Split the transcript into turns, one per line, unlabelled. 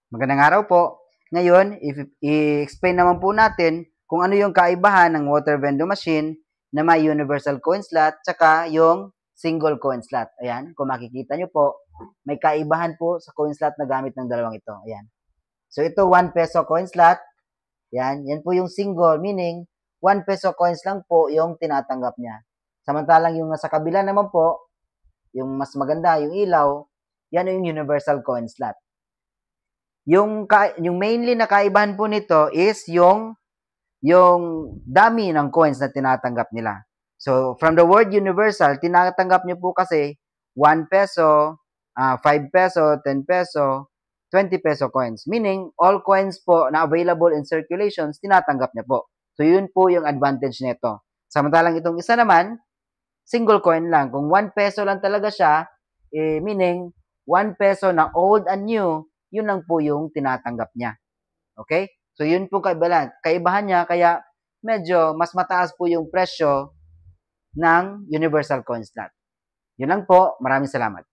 Magandang araw po. Ngayon, i-explain naman po natin kung ano yung kaibahan ng water vending machine na may universal coin slot tsaka yung single coin slot. Ayan, kung makikita nyo po, may kaibahan po sa coin slot na gamit ng dalawang ito. Ayan. So, ito 1 peso coin slot. Yan po yung single, meaning 1 peso coins lang po yung tinatanggap niya. Samantalang yung nasa kabila naman po, yung mas maganda, yung ilaw, yan yung universal coin slot. Yung mainly na kaibahan po nito is yung dami ng coins na tinatanggap nila. So, from the word universal, tinatanggap niyo po kasi 1 peso, 5 peso, 10 peso, 20 peso coins. Meaning, all coins po na available in circulations, tinatanggap niya po. So, yun po yung advantage nito. Samantalang itong isa naman, single coin lang. Kung 1 peso lang talaga siya, meaning 1 peso na old and new, yun lang po yung tinatanggap niya. Okay? So, yun po kaibahan niya, kaya medyo mas mataas po yung presyo ng universal coin slot. Yun lang po. Maraming salamat.